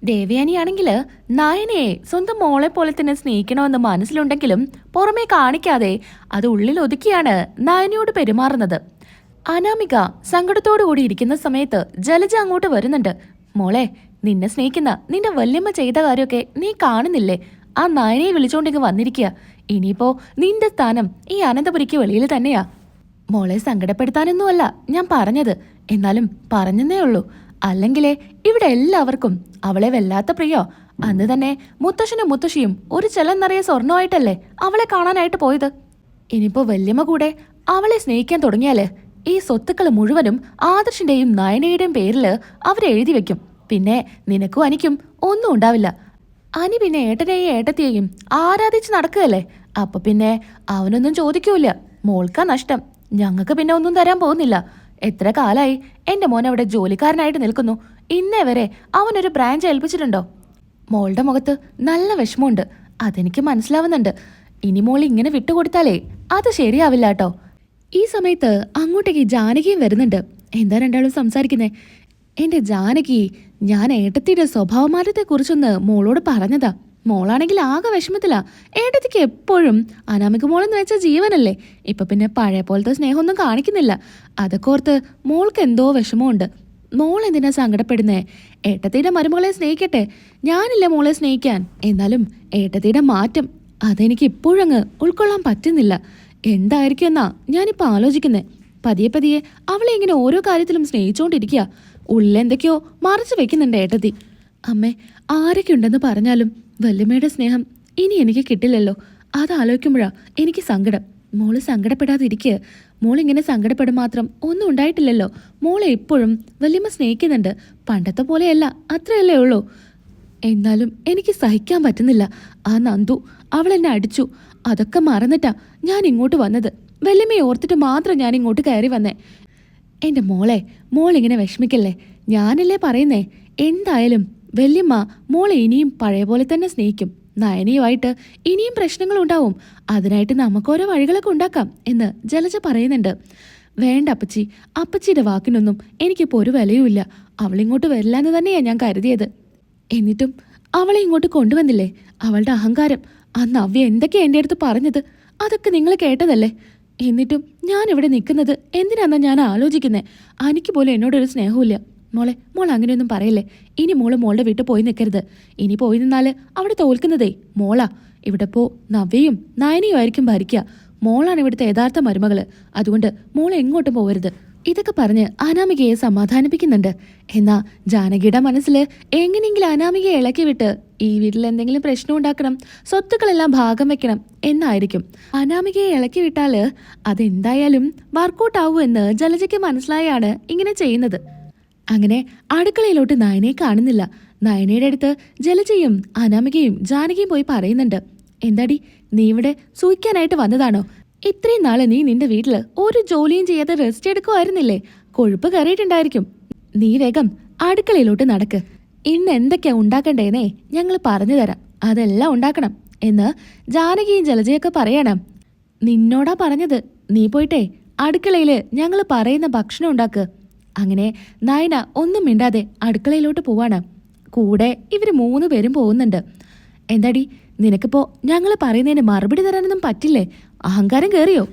ദേവയാനിയാണെങ്കില് നയനയെ സ്വന്തം മോളെ പോലെ തന്നെ സ്നേഹിക്കണമെന്ന് മനസ്സിലുണ്ടെങ്കിലും പുറമേ കാണിക്കാതെ അത് ഉള്ളിൽ ഒതുക്കിയാണ് നയനയോട് പെരുമാറുന്നത്. അനാമിക സങ്കടത്തോടു കൂടി ഇരിക്കുന്ന സമയത്ത് ജലജ അങ്ങോട്ട് വരുന്നുണ്ട്. മോളെ, നിന്നെ സ്നേഹിക്കുന്ന നിന്റെ വല്യമ്മ ചെയ്ത കാര്യമൊക്കെ നീ കാണുന്നില്ലേ? ആ നയനയെ വിളിച്ചോണ്ടിങ്ങ് വന്നിരിക്കുക. ഇനിയിപ്പോ നിന്റെ സ്ഥാനം ഈ അനന്തപുരിക്ക് വെളിയിൽ തന്നെയാ. മോളെ സങ്കടപ്പെടുത്താനൊന്നുമല്ല ഞാൻ പറഞ്ഞത്, എന്നാലും പറഞ്ഞെന്നേ ഉള്ളൂ. അല്ലെങ്കിലേ ഇവിടെ എല്ലാവർക്കും അവളെ വല്ലാത്ത പ്രിയോ. അന്ന് തന്നെ മുത്തശ്ശനും മുത്തശ്ശിയും ഒരു ചെലം നിറയെ സ്വർണ്ണമായിട്ടല്ലേ അവളെ കാണാനായിട്ട് പോയത്. ഇനിയിപ്പോ വല്യമ്മ കൂടെ അവളെ സ്നേഹിക്കാൻ തുടങ്ങിയാല് ഈ സ്വത്തുക്കൾ മുഴുവനും ആദർശിന്റെയും നയനയുടെയും പേരില് അവരെഴുതി വെക്കും. പിന്നെ നിനക്കും അനിക്കും ഒന്നും ഉണ്ടാവില്ല. അനി പിന്നെ ഏട്ടനെയും ഏട്ടത്തെയും ആരാധിച്ച് നടക്കുകയല്ലേ. അപ്പൊ പിന്നെ അവനൊന്നും ചോദിക്കൂല. മോൾക്കാ നഷ്ടം. ഞങ്ങൾക്ക് പിന്നെ ഒന്നും തരാൻ പോകുന്നില്ല. എത്ര കാലായി എന്റെ മോൻ അവിടെ ജോലിക്കാരനായിട്ട് നിൽക്കുന്നു. ഇന്നേ വരെ അവനൊരു ബ്രാഞ്ച് ഏൽപ്പിച്ചിട്ടുണ്ടോ? മോളുടെ മുഖത്ത് നല്ല വിഷമമുണ്ട്, അതെനിക്ക് മനസ്സിലാവുന്നുണ്ട്. ഇനി മോൾ ഇങ്ങനെ വിട്ടുകൊടുത്താലേ അത് ശരിയാവില്ല കേട്ടോ. ഈ സമയത്ത് അങ്ങോട്ടേക്ക് ജാനകിയും വരുന്നുണ്ട്. എന്താ രണ്ടാളും സംസാരിക്കുന്നേ? എന്റെ ജാനകി, ഞാൻ ഏട്ടത്തിയുടെ സ്വഭാവമാറ്റത്തെ കുറിച്ചൊന്ന് മോളോട് പറഞ്ഞതാ. മോളാണെങ്കിൽ ആകെ വിഷമത്തിലാ. ഏട്ടത്തിക്ക് എപ്പോഴും അനാമിക മോളെന്ന് വെച്ച ജീവനല്ലേ. ഇപ്പൊ പിന്നെ പഴയ പോലത്തെ സ്നേഹമൊന്നും കാണിക്കുന്നില്ല. അതൊക്കെ ഓർത്ത് മോൾക്ക് എന്തോ വിഷമമുണ്ട്. മോൾ എന്തിനാ സങ്കടപ്പെടുന്നേ? ഏട്ടത്തിയുടെ മരുമകളെ സ്നേഹിക്കട്ടെ. ഞാനില്ല മോളെ സ്നേഹിക്കാൻ. എന്നാലും ഏട്ടത്തിയുടെ മാറ്റം അതെനിക്ക് ഇപ്പോഴങ്ങ് ഉൾക്കൊള്ളാൻ പറ്റുന്നില്ല. എന്തായിരിക്കും എന്നാ ഞാനിപ്പോ ആലോചിക്കുന്നേ. പതിയെ പതിയെ അവളെ ഇങ്ങനെ ഓരോ കാര്യത്തിലും സ്നേഹിച്ചോണ്ടിരിക്കുക. ഉള്ളിലെന്തൊക്കെയോ മറച്ചു വെക്കുന്നുണ്ട് ഏട്ടത്തി. അമ്മേ, ആരൊക്കെ ഉണ്ടെന്ന് പറഞ്ഞാലും വല്യമ്മയുടെ സ്നേഹം ഇനി എനിക്ക് കിട്ടില്ലല്ലോ. അതാലോചിക്കുമ്പോഴാ എനിക്ക് സങ്കടം. മോള് സങ്കടപ്പെടാതിരിക്കുക. മോളിങ്ങനെ സങ്കടപ്പെടും മാത്രം ഒന്നും ഉണ്ടായിട്ടില്ലല്ലോ. മോളെ എപ്പോഴും വല്യമ്മ സ്നേഹിക്കുന്നുണ്ട്. പണ്ടത്തെ പോലെയല്ല, അത്രയല്ലേ ഉള്ളൂ. എന്നാലും എനിക്ക് സഹിക്കാൻ പറ്റുന്നില്ല. ആ നന്ദു, അവൾ എന്നെ അടിച്ചു. അതൊക്കെ മറന്നിട്ടാ ഞാൻ ഇങ്ങോട്ട് വന്നത്. വല്യമ്മയെ ഓർത്തിട്ട് മാത്രം ഞാൻ ഇങ്ങോട്ട് കയറി വന്നേ. എന്റെ മോളിങ്ങനെ വിഷമിക്കല്ലേ. ഞാനല്ലേ പറയുന്നേ. എന്തായാലും വല്യമ്മ മോളെ ഇനിയും പഴയ പോലെ തന്നെ സ്നേഹിക്കും. നയനയുമായിട്ട് ഇനിയും പ്രശ്നങ്ങൾ ഉണ്ടാവും. അതിനായിട്ട് നമുക്കോരോ വഴികളൊക്കെ ഉണ്ടാക്കാം എന്ന് ജലജ പറയുന്നുണ്ട്. വേണ്ട അപ്പച്ചി, അപ്പച്ചിയുടെ വാക്കിനൊന്നും എനിക്കിപ്പോൾ ഒരു വിലയുമില്ല. അവളിങ്ങോട്ട് വരില്ലെന്ന് തന്നെയാ ഞാൻ കരുതിയത്. എന്നിട്ടും അവളെ ഇങ്ങോട്ട് കൊണ്ടുവന്നില്ലേ? അവളുടെ അഹങ്കാരം. ആ നവ്യ എന്തൊക്കെയാ എൻ്റെ അടുത്ത് പറഞ്ഞത് അതൊക്കെ നിങ്ങൾ കേട്ടതല്ലേ. എന്നിട്ടും ഞാൻ ഇവിടെ നിൽക്കുന്നത് എന്തിനാന്നാ ഞാൻ ആലോചിക്കുന്നേ. എനിക്ക് പോലും എന്നോടൊരു സ്നേഹമില്ല. മോൾ അങ്ങനെയൊന്നും പറയല്ലേ. ഇനി മോളുടെ വീട്ടിൽ പോയി നിൽക്കരുത്. ഇനി പോയി നിന്നാല് അവിടെ തോൽക്കുന്നതേ മോളാ. ഇവിടെ നവ്യയും നയനയും ആയിരിക്കും ഭരിക്കുക. മോളാണ് ഇവിടുത്തെ യഥാർത്ഥ മരുമകള്. അതുകൊണ്ട് മോൾ എങ്ങോട്ടും പോവരുത്. ഇതൊക്കെ പറഞ്ഞ് അനാമികയെ സമാധാനിപ്പിക്കുന്നുണ്ട്. എന്നാ ജാനകിയുടെ മനസ്സില് എങ്ങനെയെങ്കിലും അനാമികയെ ഇളക്കി വിട്ട് ഈ വീട്ടിൽ എന്തെങ്കിലും പ്രശ്നം ഉണ്ടാക്കണം, സ്വത്തുക്കളെല്ലാം ഭാഗം വെക്കണം എന്നായിരിക്കും. അനാമികയെ ഇളക്കി വിട്ടാല് അതെന്തായാലും വർക്കൗട്ട് ആവുമെന്ന് ജലജയ്ക്ക് മനസ്സിലായാണ് ഇങ്ങനെ ചെയ്യുന്നത്. അങ്ങനെ അടുക്കളയിലോട്ട് നയനയെ കാണുന്നില്ല. നയനയുടെ അടുത്ത് ജലജയും അനാമികയും ജാനകിയും പോയി പറയുന്നുണ്ട്. എന്താടി, നീ ഇവിടെ സൂഹിക്കാനായിട്ട് വന്നതാണോ? ഇത്രയും നാളെ നീ നിന്റെ വീട്ടില് ഒരു ജോലിയും ചെയ്യാതെ റെസ്റ്റ് എടുക്കുമായിരുന്നില്ലേ? കൊഴുപ്പ് കയറിയിട്ടുണ്ടായിരിക്കും. നീ വേഗം അടുക്കളയിലോട്ട് നടക്ക്. ഇന്ന് എന്തൊക്കെയാ ഉണ്ടാക്കണ്ടേന്നേ ഞങ്ങൾ പറഞ്ഞു തരാം. അതെല്ലാം ഉണ്ടാക്കണം എന്ന് ജാനകിയും ജലജയൊക്കെ പറയണം. നിന്നോടാ പറഞ്ഞത്. നീ പോയിട്ടേ അടുക്കളയില് ഞങ്ങൾ പറയുന്ന ഭക്ഷണം ഉണ്ടാക്ക്. അങ്ങനെ നയന ഒന്നും മിണ്ടാതെ അടുക്കളയിലോട്ട് പോവാണ്. കൂടെ ഇവര് 3 പേരും പോകുന്നുണ്ട്. എന്താടി, നിനക്കിപ്പോ ഞങ്ങൾ പറയുന്നതിന് മറുപടി തരാനൊന്നും പറ്റില്ലേ? അഹങ്കാരം കയറിയോ?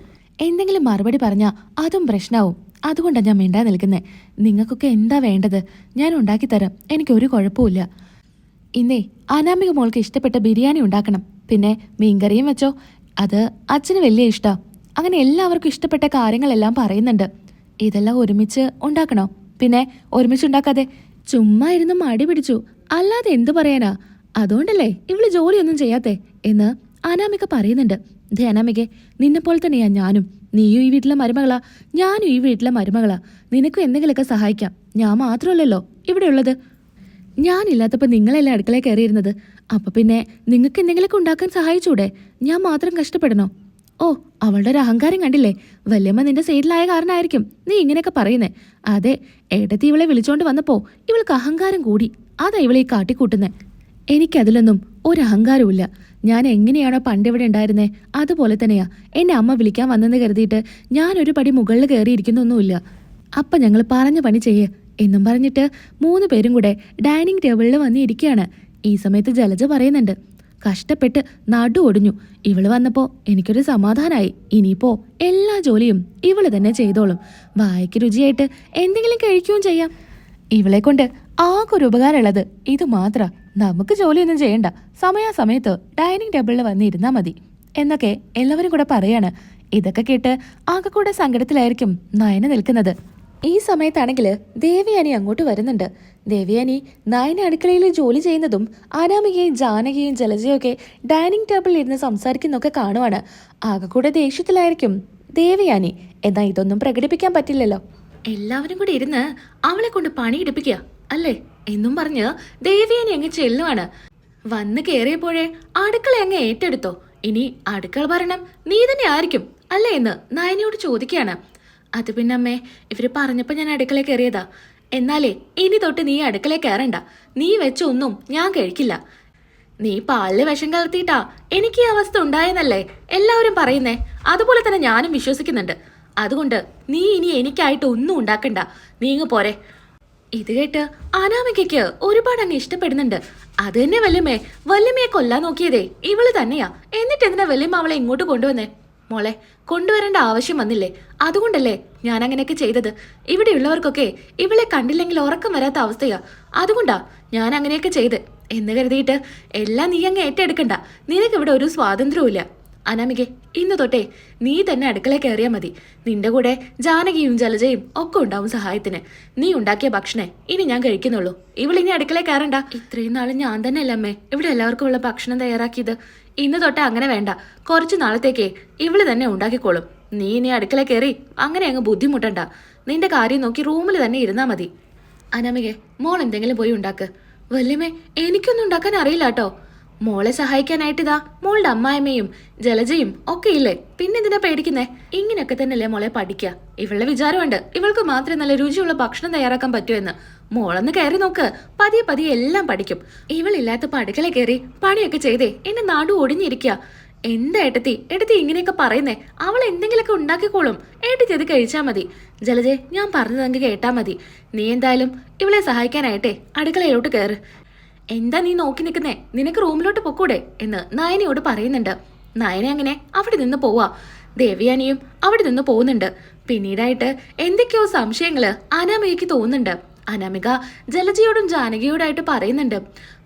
എന്തെങ്കിലും മറുപടി പറഞ്ഞാ അതും പ്രശ്നമാവും. അതുകൊണ്ടാണ് ഞാൻ മിണ്ടാ നിൽക്കുന്നേ. നിങ്ങൾക്കൊക്കെ എന്താ വേണ്ടത് ഞാൻ ഉണ്ടാക്കി തരാം. എനിക്കൊരു കുഴപ്പമില്ല. ഇന്നേ അനാമിക മോൾക്ക് ഇഷ്ടപ്പെട്ട ബിരിയാണി ഉണ്ടാക്കണം. പിന്നെ മീൻകറിയും വെച്ചോ. അത് അച്ഛന് വലിയ ഇഷ്ടാ. അങ്ങനെ എല്ലാവർക്കും ഇഷ്ടപ്പെട്ട കാര്യങ്ങളെല്ലാം പറയുന്നുണ്ട്. ഇതെല്ലാം ഒരുമിച്ച് ഉണ്ടാക്കണോ? പിന്നെ ഒരുമിച്ചുണ്ടാക്കാതെ ചുമ്മാ ഇരുന്ന് മടി പിടിച്ചു അല്ലാതെ എന്തു പറയാനാ? അതുകൊണ്ടല്ലേ ഇവള് ജോലിയൊന്നും ചെയ്യാത്തെ എന്ന് അനാമിക പറയുന്നുണ്ട്. ദേ അനാമികെ, നിന്നെപ്പോലെ തന്നെയാ ഞാനും. നീയും ഈ വീട്ടിലെ മരുമകളാ, ഞാനും ഈ വീട്ടിലെ മരുമകളാ. നിനക്കും എന്തെങ്കിലുമൊക്കെ സഹായിക്കാം. ഞാൻ മാത്രമല്ലല്ലോ ഇവിടെ ഉള്ളത്. ഞാനില്ലാത്തപ്പോൾ നിങ്ങളെല്ലാം അടുക്കളയിൽ കയറിയിരുന്നത്. അപ്പൊ പിന്നെ നിങ്ങൾക്ക് എന്തെങ്കിലുമൊക്കെ ഉണ്ടാക്കാൻ സഹായിച്ചൂടെ? ഞാൻ മാത്രം കഷ്ടപ്പെടണോ? ഓ, അവളുടെ ഒരു അഹങ്കാരം കണ്ടില്ലേ? വല്യമ്മ നിന്റെ സൈഡിലായ കാരണമായിരിക്കും നീ ഇങ്ങനെയൊക്കെ പറയുന്നേ. അതെ, ഏട്ടത്തി ഇവളെ വിളിച്ചോണ്ട് വന്നപ്പോ ഇവൾക്ക് അഹങ്കാരം കൂടി. അതാ ഇവളെ ഈ കാട്ടിക്കൂട്ടുന്നേ. എനിക്കതിലൊന്നും ഒരു അഹങ്കാരമില്ല. ഞാൻ എങ്ങനെയാണോ പണ്ടിവിടെ ഉണ്ടായിരുന്നേ അതുപോലെ തന്നെയാ. എന്നെ അമ്മ വിളിക്കാൻ വന്നെന്ന് കരുതിയിട്ട് ഞാനൊരു പടി മുകളിൽ കയറിയിരിക്കുന്നൊന്നുമില്ല. അപ്പം ഞങ്ങൾ പറഞ്ഞ പണി ചെയ്യേ. എന്നും പറഞ്ഞിട്ട് 3 പേരും കൂടെ ഡൈനിങ് ടേബിളിൽ വന്ന് ഇരിക്കുകയാണ്. ഈ സമയത്ത് ജലജ പറയുന്നുണ്ട്, കഷ്ടപ്പെട്ട് നടു ഒടിഞ്ഞു. ഇവള് വന്നപ്പോ എനിക്കൊരു സമാധാനായി. ഇനിയിപ്പോ എല്ലാ ജോലിയും ഇവള് തന്നെ ചെയ്തോളും. വായിക്ക് രുചിയായിട്ട് എന്തെങ്കിലും കഴിക്കുകയും ചെയ്യാം. ഇവളെ കൊണ്ട് ആകെ ഒരു ഉപകാരമുള്ളത് ഇത് മാത്ര. നമുക്ക് ജോലിയൊന്നും ചെയ്യണ്ട, സമയാസമയത്ത് ഡൈനിങ് ടേബിളിൽ വന്ന് ഇരുന്നാ മതി എന്നൊക്കെ എല്ലാവരും കൂടെ പറയാണ്. ഇതൊക്കെ കേട്ട് ആകെ കൂടെ സങ്കടത്തിലായിരിക്കും നയന നിൽക്കുന്നത്. ഈ സമയത്താണെങ്കിൽ ദേവയാനി അങ്ങോട്ട് വരുന്നുണ്ട്. ദേവയാനി നയന അടുക്കളയിൽ ജോലി ചെയ്യുന്നതും അനാമികയും ജാനകിയും ജലജയൊക്കെ ഡൈനിങ് ടേബിളിൽ ഇരുന്ന് സംസാരിക്കുന്നൊക്കെ കാണുവാണ്. ആകെ കൂടെ ദേഷ്യത്തിലായിരിക്കും ദേവയാനി. എന്നാ ഇതൊന്നും പ്രകടിപ്പിക്കാൻ പറ്റില്ലല്ലോ. എല്ലാവരും കൂടി ഇരുന്ന് അവളെ കൊണ്ട് പണിയെടുപ്പിക്കുക അല്ലേ എന്നും പറഞ്ഞ് ദേവയാനി അങ്ങ് ചെല്ലുവാണ്. വന്ന് കയറിയപ്പോഴേ അടുക്കള അങ്ങ് ഏറ്റെടുത്തോ. ഇനി അടുക്കള ഭരണം നീ തന്നെ ആയിരിക്കും അല്ലേ എന്ന് നയനയോട് ചോദിക്കുകയാണ്. അത് പിന്നെ അമ്മേ, ഇവര് പറഞ്ഞപ്പോ ഞാൻ അടുക്കള കയറിയതാ. എന്നാലേ ഇനി തൊട്ട് നീ അടുക്കള കയറണ്ട. നീ വെച്ചൊന്നും ഞാൻ കഴിക്കില്ല. നീ പാലില് വിഷം കലർത്തിയിട്ടാ എനിക്ക് ഈ അവസ്ഥ ഉണ്ടായെന്നല്ലേ എല്ലാവരും പറയുന്നേ. അതുപോലെ തന്നെ ഞാനും വിശ്വസിക്കുന്നുണ്ട്. അതുകൊണ്ട് നീ ഇനി എനിക്കായിട്ട് ഒന്നും ഉണ്ടാക്കണ്ട. നീങ്ങ് പോരെ. ഇത് കേട്ട് അനാമികയ്ക്ക് ഒരുപാട് അങ്ങ് ഇഷ്ടപ്പെടുന്നുണ്ട്. അത് തന്നെ വല്യമ്മയെ കൊല്ലാൻ നോക്കിയതേ ഇവള് തന്നെയാ. എന്നിട്ട് എന്തിനാ വല്യമ്മ അവളെ ഇങ്ങോട്ട് കൊണ്ടുവന്നേ? മോളെ, കൊണ്ടുവരേണ്ട ആവശ്യം വന്നില്ലേ? അതുകൊണ്ടല്ലേ ഞാൻ അങ്ങനെയൊക്കെ ചെയ്തത്. ഇവിടെയുള്ളവർക്കൊക്കെ ഇവളെ കണ്ടില്ലെങ്കിൽ ഉറക്കം വരാത്ത അവസ്ഥയാ. അതുകൊണ്ടാ ഞാൻ അങ്ങനെയൊക്കെ ചെയ്ത് എന്ന് കരുതിയിട്ട് എല്ലാം നീ അങ്ങ് ഏറ്റെടുക്കണ്ട. നിനക്കിവിടെ ഒരു സ്വാതന്ത്ര്യവും ഇല്ല. അനാമികെ, ഇന്ന് തൊട്ടേ നീ തന്നെ അടുക്കള കയറിയാൽ മതി. നിന്റെ കൂടെ ജാനകിയും ജലജയും ഒക്കെ ഉണ്ടാവും സഹായത്തിന്. നീ ഉണ്ടാക്കിയ ഭക്ഷണേ ഇനി ഞാൻ കഴിക്കുന്നുള്ളൂ. ഇവളിനി അടുക്കള കയറണ്ട. ഇത്രയും നാള് ഞാൻ തന്നെ അല്ലമ്മേ ഇവിടെ എല്ലാവർക്കും ഉള്ള ഭക്ഷണം തയ്യാറാക്കിയത്. ഇന്ന് തൊട്ടേ അങ്ങനെ വേണ്ട. കുറച്ചു നാളത്തേക്ക് ഇവള് തന്നെ ഉണ്ടാക്കിക്കോളും. നീ ഇനി അടുക്കള കയറി അങ്ങനെ അങ്ങ് ബുദ്ധിമുട്ടണ്ട. നിന്റെ കാര്യം നോക്കി റൂമിൽ തന്നെ ഇരുന്നാ മതി. അനാമികെ, മോൾ എന്തെങ്കിലും പോയി ഉണ്ടാക്ക്. വല്യമ്മേ, എനിക്കൊന്നും ഉണ്ടാക്കാൻ അറിയില്ല കേട്ടോ. മോളെ സഹായിക്കാനായിട്ടിതാ മോളുടെ അമ്മായിമ്മയും ജലജയും ഒക്കെ ഇല്ലേ. പിന്നെന്തിനാ പേടിക്കുന്നേ? ഇങ്ങനെയൊക്കെ തന്നെയല്ലേ മോളെ പഠിക്കുക. ഇവളുടെ വിചാരമുണ്ട് ഇവൾക്ക് മാത്രമേ നല്ല രുചിയുള്ള ഭക്ഷണം തയ്യാറാക്കാൻ പറ്റുമെന്ന്. മോളൊന്ന് കയറി നോക്ക്, പതിയെ പതിയെ എല്ലാം പഠിക്കും. ഇവളില്ലാത്തപ്പോ അടുക്കള കയറി പണിയൊക്കെ ചെയ്തേ എന്നെ നാടു ഒടിഞ്ഞിരിക്കുക. എന്താ ഏട്ടത്തി ഇങ്ങനെയൊക്കെ പറയുന്നേ? അവൾ എന്തെങ്കിലുമൊക്കെ ഉണ്ടാക്കിക്കോളും. ഏട്ടത്തി അത് കഴിച്ചാൽ മതി. ജലജെ, ഞാൻ പറഞ്ഞതെങ്കിൽ കേട്ടാ മതി. നീ എന്തായാലും ഇവളെ സഹായിക്കാനായിട്ടെ അടുക്കളയിലോട്ട് കയറ്. എന്താ നീ നോക്കി നിൽക്കുന്നേ? നിനക്ക് റൂമിലോട്ട് പൊക്കൂടെ എന്ന് നയനയോട് പറയുന്നുണ്ട്. നയന അങ്ങനെ അവിടെ നിന്ന് പോവാ. ദേവയാനിയും അവിടെ നിന്ന് പോകുന്നുണ്ട്. പിന്നീടായിട്ട് എന്തൊക്കെയോ സംശയങ്ങള് അനാമികയ്ക്ക് തോന്നുന്നുണ്ട്. അനാമിക ജലജയോടും ജാനകിയോടായിട്ട് പറയുന്നുണ്ട്,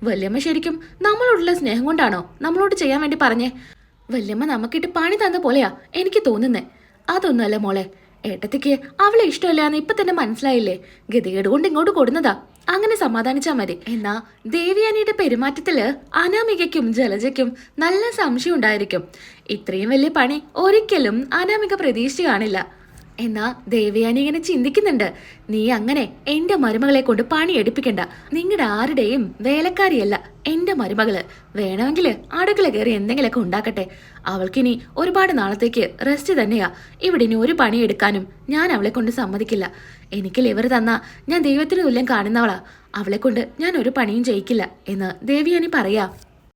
വല്യമ്മ ശരിക്കും നമ്മളോടുള്ള സ്നേഹം കൊണ്ടാണോ നമ്മളോട് ചെയ്യാൻ വേണ്ടി പറഞ്ഞേ? വല്യമ്മ നമുക്കിട്ട് പണി തന്ന പോലെയാ എനിക്ക് തോന്നുന്നേ. അതൊന്നുമല്ല മോളെ, ഏട്ടത്തിക്ക് അവളെ ഇഷ്ടമല്ലാന്ന് ഇപ്പൊ തന്നെ മനസ്സിലായില്ലേ? ഗതികേട് കൊണ്ട് ഇങ്ങോട്ട് കൊടുന്നതാ. അങ്ങനെ സമാധാനിച്ചാ മതി. എന്നാ ദേവയാനിയുടെ പെരുമാറ്റത്തില് അനാമികയ്ക്കും ജലജയ്ക്കും നല്ല സംശയം ഉണ്ടായിരിക്കും. ഇത്രയും വലിയ പണി ഒരിക്കലും അനാമിക പ്രതീക്ഷിച്ചു കാണില്ല. എന്നാ ദേവയാനി ഇങ്ങനെ ചിന്തിക്കുന്നുണ്ട്, നീ അങ്ങനെ എന്റെ മരുമകളെ കൊണ്ട് പണി എടുപ്പിക്കണ്ട. നിങ്ങളുടെ ആരുടെയും വേലക്കാരിയല്ല എന്റെ മരുമകള്. വേണമെങ്കില് അടുക്കള കയറി എന്തെങ്കിലുമൊക്കെ ഉണ്ടാക്കട്ടെ. അവൾക്കിനി ഒരുപാട് നാളത്തേക്ക് റെസ്റ്റ് തന്നെയാ. ഇവിടെ ഇനി ഒരു പണിയെടുക്കാനും ഞാൻ അവളെ കൊണ്ട് സമ്മതിക്കില്ല. എനിക്ക് ലിവർ തന്നാ ഞാൻ ദൈവത്തിന് തുല്യം കാണുന്നവളാ. അവളെ കൊണ്ട് ഞാൻ ഒരു പണിയും ചെയ്യിക്കില്ല എന്ന് ദേവയാനി പറയാ.